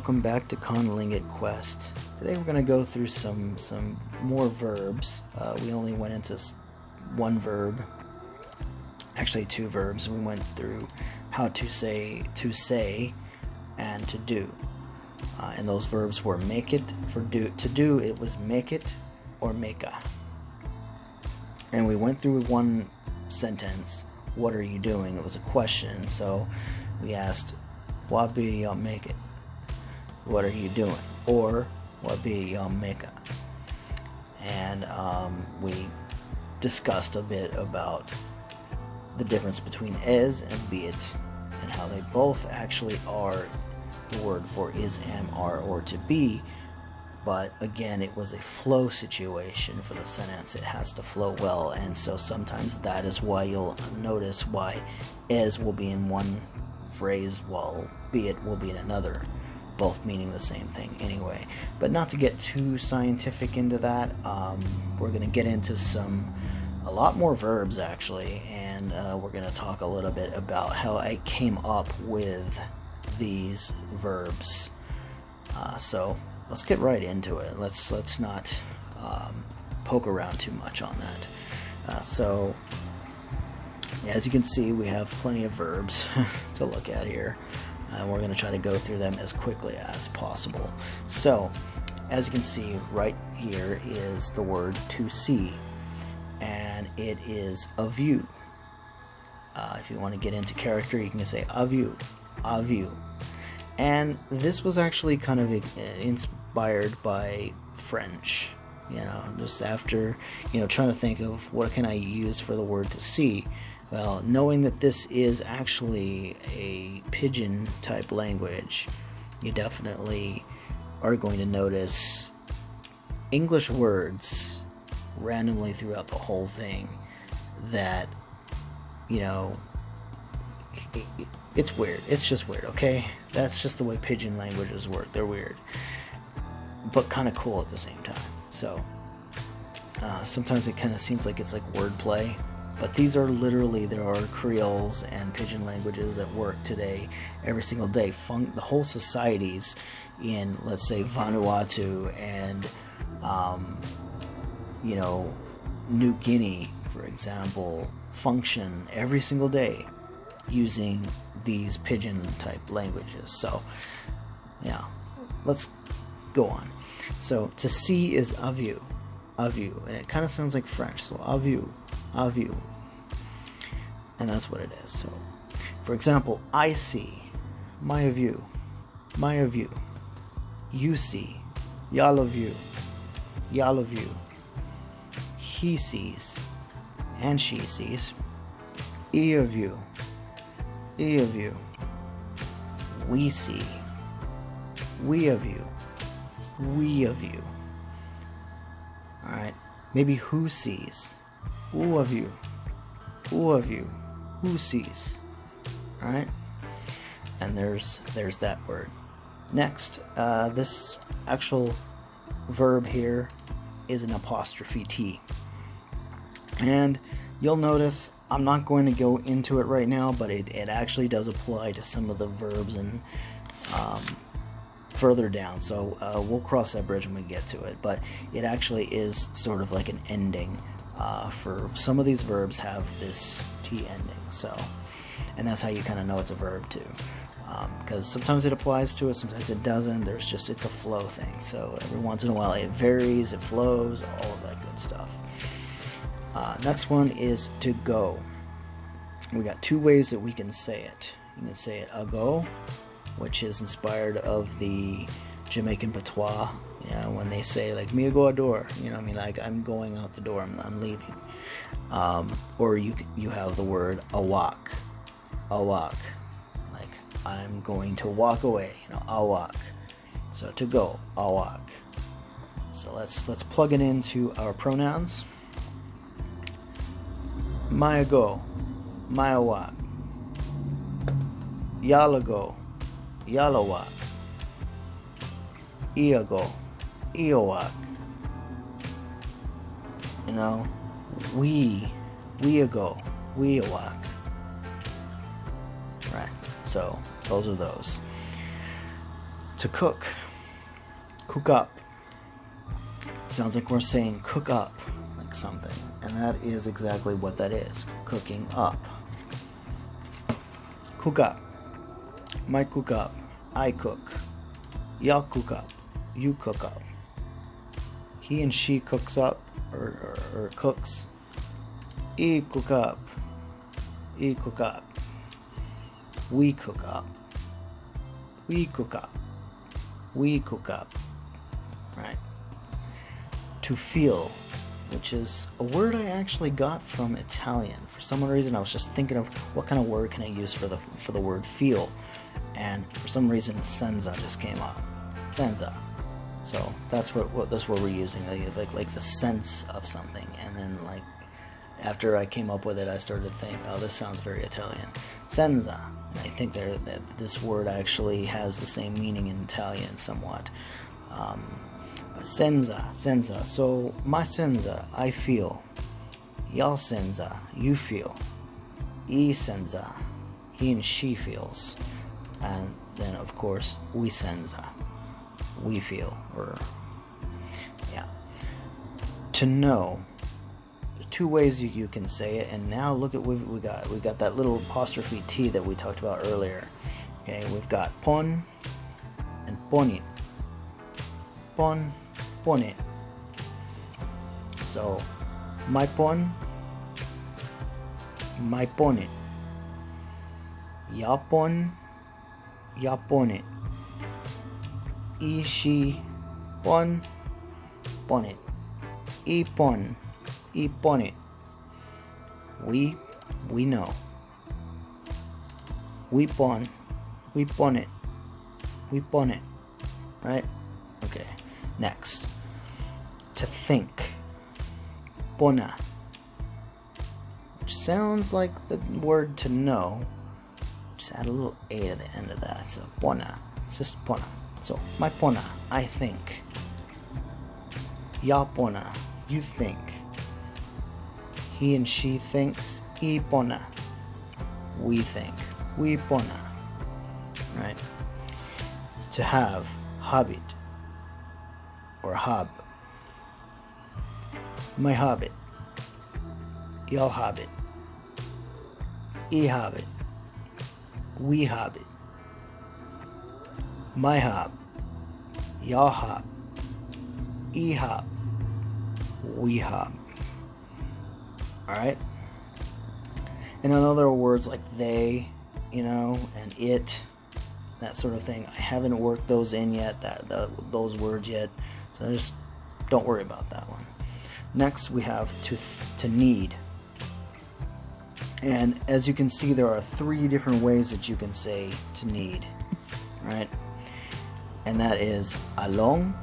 welcome back to Conlingit Quest. Today we're going to go through some more verbs. We only went into one verb, actually two verbs. We went through how to say, and to do. And those verbs were make it, for do. To do, it was make it or makea. And we went through one sentence, what are you doing? It was a question, so we asked, what be y'all make it? What are you doing? Or what be y'all makea? And we discussed a bit about the difference between is and be it, and how they both actually are the word for is, am, are, or to be. But again, it was a flow situation for the sentence. It has to flow well, and so sometimes that is why you'll notice why is will be in one phrase while be it will be in another, both meaning the same thing anyway. But not to get too scientific into that, we're going to get into a lot more verbs actually, and we're going to talk a little bit about how I came up with these verbs. So let's get right into it. Let's not poke around too much on that. So as you can see, we have plenty of verbs to look at here. We're going to try to go through them as quickly as possible. So as you can see, right here is the word to see, and it is a view. If you want to get into character, you can say a view, a view. And this was actually kind of inspired by French, just after, trying to think of what can I use for the word to see. Well, knowing that this is actually a pidgin type language, you definitely are going to notice English words randomly throughout the whole thing that, it's weird. It's just weird, okay? That's just the way pidgin languages work. They're weird, but kind of cool at the same time. So sometimes it kind of seems like it's like wordplay, but these are literally, there are creoles and pidgin languages that work today every single day. The whole societies in, let's say, Vanuatu and New Guinea, for example, function every single day using these pidgin type languages. So yeah, let's go on. So to see is a view, and it kind of sounds like French, so a view, and that's what it is. So for example, I see, my view, you see, y'all view, he sees and she sees, e of you, we see, we of you. Alright, maybe who sees, who of you, who sees. Alright, and there's that word. Next, this actual verb here is an apostrophe T, and you'll notice I'm not going to go into it right now, but it actually does apply to some of the verbs and further down, so we'll cross that bridge when we get to it. But it actually is sort of like an ending for some of these verbs have this T ending, so, and that's how you kind of know it's a verb too, because sometimes it applies to it, sometimes it doesn't. It's a flow thing, so every once in a while it varies, it flows, all of that good stuff. Next one is to go. We got two ways that we can say it. You can say it ago, which is inspired of the Jamaican patois. When they say like me go a door, like I'm going out the door, I'm leaving. Or you have the word awak, like I'm going to walk away, awak. So to go, awak. So let's plug it into our pronouns. My go, my awak. Y'all go, y'all awak. Ia go, ia awak. We go, we awak. Right. So those are those. To cook. Cook up. Sounds like we're saying cook up, like something. And that is exactly what that is. Cooking up. Cook up. My cook up. I cook. Y'all cook up. You cook up. He and she cooks up or cooks. E cook up. E cook up. We cook up. We cook up. We cook up. Right. To feel, which is a word I actually got from Italian. For some reason I was just thinking of what kind of word can I use for the word feel, and for some reason senza just came up. Senza. So that's what we're using, like the sense of something. And then like after I came up with it, I started to think, oh, this sounds very Italian. Senza. And I think that this word actually has the same meaning in Italian somewhat. Senza. So my senza, I feel. Y'all senza, you feel. E senza, he and she feels. And then of course we senza, we feel. Or yeah. To know. Two ways you can say it, and now look at what we got that little apostrophe T that we talked about earlier. Okay, we've got pon and ponit. Pon, ponit. So my pon, my ponit. Ya pon, ya ponit. I she pon, ponit. I pon, I ponit. We know. We pon it. We pon it. Right? Okay. Next. To think. Pona. Which sounds like the word to know. Just add a little A at the end of that. So pona. It's just pona. So my pona, I think. Ya pona, you think. He and she thinks. I pona, we think. We pona. Right? To have, habit. Or hab. My habit. Y'all have it. I have it. We have it. My hab. Y'all hab. I hab. We hab. Alright? And in other words like they, and it, that sort of thing, I haven't worked those in yet, those words yet, so just don't worry about that one. Next we have to need. And as you can see, there are 3 different ways that you can say to need, right? And that is along,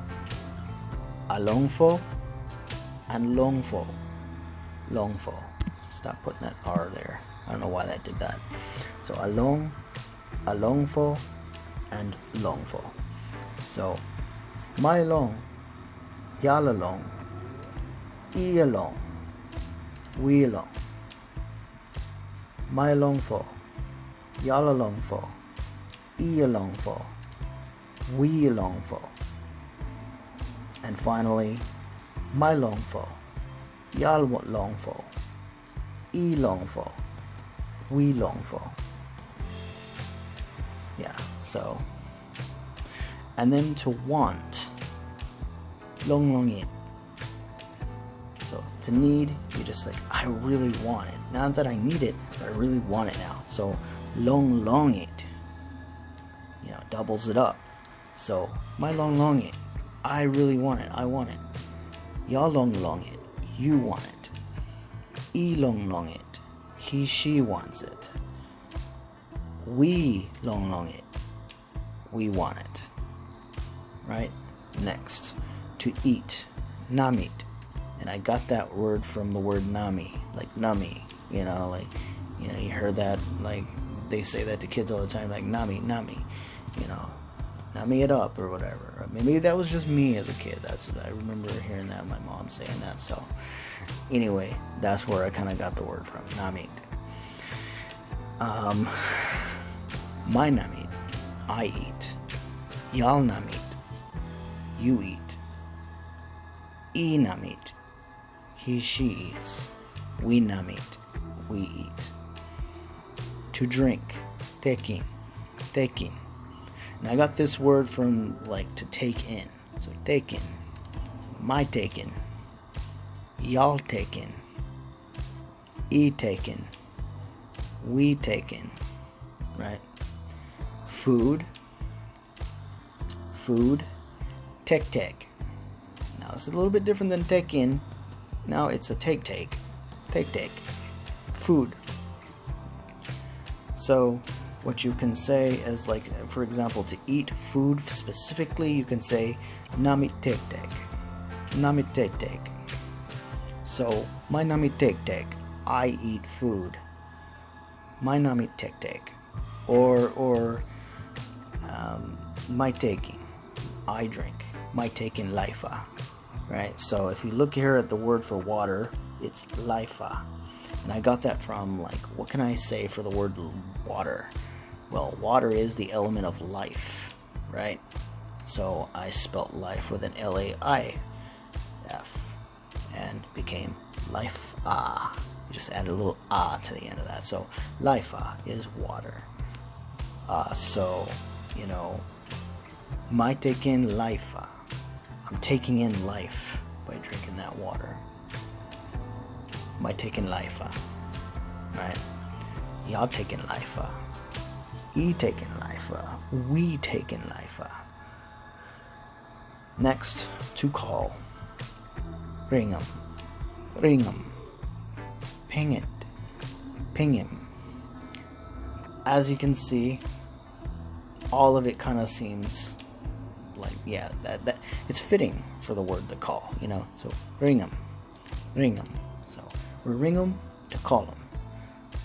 alongfo, and longfo. Longfo. Stop putting that R there. I don't know why that did that. So along, alongfo, and longfo. So my along, y'all along, I along, we along. My alongfo, y'all alongfo, I alongfo, we alongfo. And finally, my longfo, y'all longfo, I longfo, we longfo. Yeah, so. And then to want, long it. So to need, you just like, I really want it. Not that I need it, but I really want it now. So long it, doubles it up. So my long it, I really want it. I want it. Y'all long it, you want it. I long it, he she wants it. We long it, we want it. Right? Next, to eat, namit. And I got that word from the word nami, like nummy, you heard that, like they say that to kids all the time, like nami, nummy it up or whatever. Maybe that was just me as a kid. I remember hearing that, my mom saying that. So anyway, that's where I kind of got the word from, namit. My namit, I eat. Y'all namit. You eat. E namit. He, she eats. We namit. We eat. To drink. Taking. Taking. And I got this word from like to take in. So taking. So my taking. Y'all taking. E taking. We taking. Right? Food. Food. Take. Now it's a little bit different than take in. Now it's a take. Take. Food. So what you can say is, like, for example, to eat food specifically, you can say namit take. Namit take. So my namit take. I eat food. My namit take. Or my taking. I drink. My taking lifa. Right? So if you look here at the word for water, it's lifa. And I got that from, like, what can I say for the word water? Well, water is the element of life, right? So I spelt life with an L-A-I-F and became life. You just added a little to the end of that. So life is water. So, you know, my taking life. I'm taking in life by drinking that water. My taking life. Right? Y'all taking life. E taking life. We taking life. Next, to call. Ring 'em. Ring 'em. Ping it. Ping him. As you can see, all of it kind of seems like, yeah, that it's fitting for the word to call, you know. So ring 'em. Ring 'em. So we ring 'em to call 'em.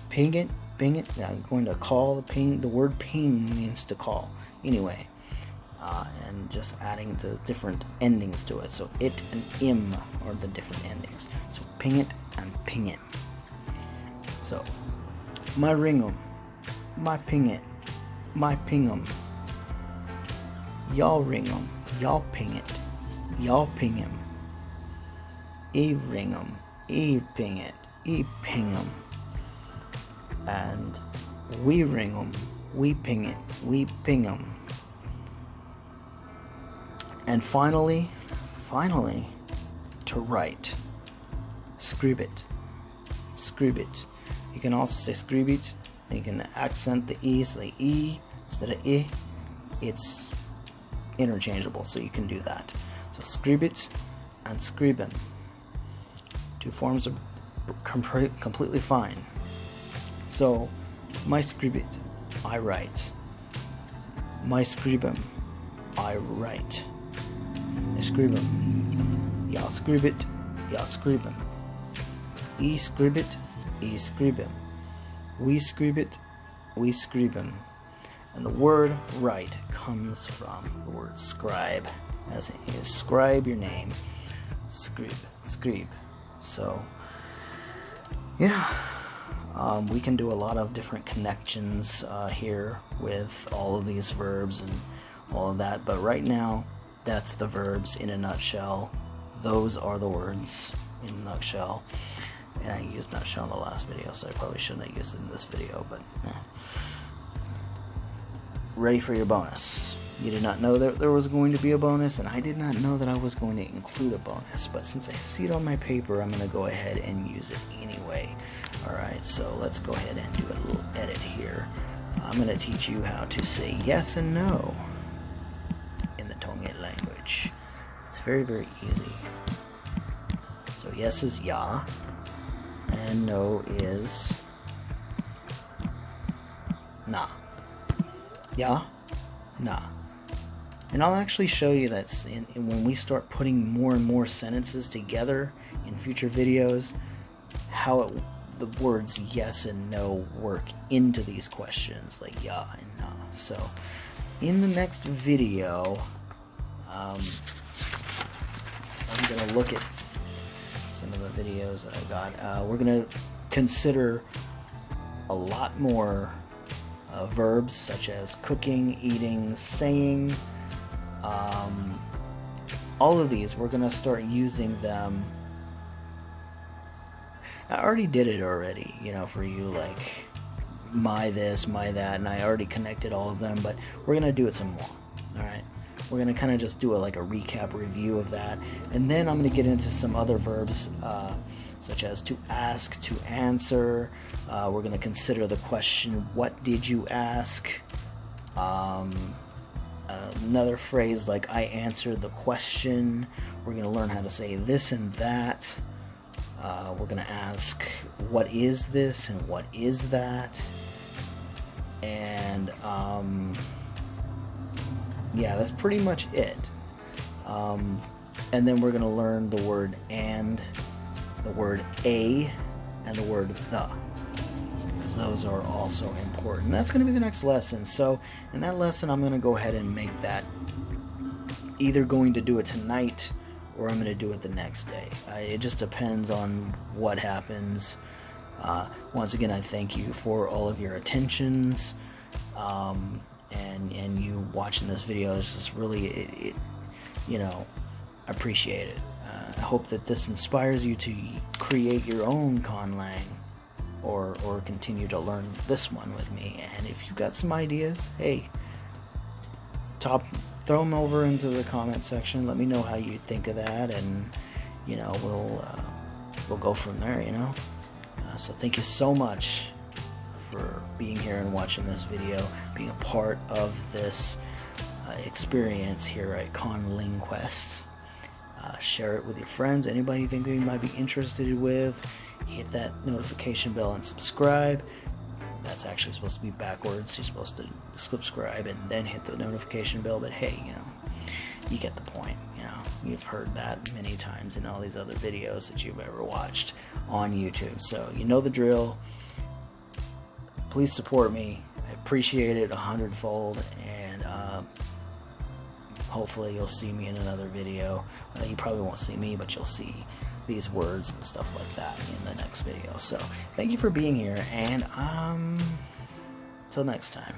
Ping it. Ping it. Yeah, I'm going to call. Ping. The word ping means to call. Anyway, and just adding the different endings to it. So it and im are the different endings. So ping it and ping him. So my ring 'em, my ping it, my ping 'em. Y'all ring 'em, y'all ping it, y'all ping him. E ring 'em, e ping it, e ping 'em. And we ring 'em, we ping it, we ping 'em. And finally, to write. Scrib it. You can also say scrib it. You can accent the E, say E instead of I. It's interchangeable, so you can do that. So scrib it and scriben. Two forms are completely fine. So my scrib it, I write. My scribem, I write. I scribem. Y'all scrib it, y'all scribem. E scrib it, e scribem. We scrib it, we scribem. And the word write comes from the word scribe, as in scribe your name. Scribe. So, yeah, we can do a lot of different connections here with all of these verbs and all of that, but right now, that's the verbs in a nutshell. Those are the words in a nutshell. And I used nutshell in the last video, so I probably shouldn't have used it in this video, but ready for your bonus. You did not know that there was going to be a bonus, and I did not know that I was going to include a bonus, but since I see it on my paper, I'm going to go ahead and use it anyway. Alright, so let's go ahead and do a little edit here. I'm going to teach you how to say yes and no in the Tongan language. It's very, very easy. So yes is ya, and no is na. Ya, na. And I'll actually show you that when we start putting more and more sentences together in future videos, how the words yes and no work into these questions, like ya and na. So in the next video, I'm going to look at some of the videos that I got. We're going to consider a lot more verbs such as cooking, eating, saying, All of these, we're going to start using them. I already did it already, you know, for you, like my this, my that, and I already connected all of them, but we're going to do it some more, alright? We're going to kind of just do like a recap review of that, and then I'm going to get into some other verbs, such as to ask, to answer. We're going to consider the question, what did you ask? Another phrase like I answered the question. We're going to learn how to say this and that. We're going to ask, what is this and what is that? And yeah, that's pretty much it. And then we're going to learn the word and, the word a, and the word the, because those are also important. That's going to be the next lesson. So in that lesson, I'm going to go ahead and make that, either going to do it tonight or I'm going to do it the next day. It just depends on what happens. Once again, I thank you for all of your attentions, and you watching this video. It's just really, you know, I appreciate it. I hope that this inspires you to create your own conlang, or continue to learn this one with me. And if you got some ideas, hey, throw them over into the comment section. Let me know how you think of that, and you know, we'll go from there. You know, so thank you so much for being here and watching this video, being a part of this experience here at ConLingQuest. Share it with your friends, anybody you think they might be interested with. Hit that notification bell and subscribe. That's actually supposed to be backwards. You're supposed to subscribe and then hit the notification bell, but hey, you know, you get the point. You know, you've heard that many times in all these other videos that you've ever watched on YouTube, so you know the drill. Please support me. I appreciate it 100-fold, and hopefully you'll see me in another video. You probably won't see me, but you'll see these words and stuff like that in the next video. So thank you for being here, and till next time.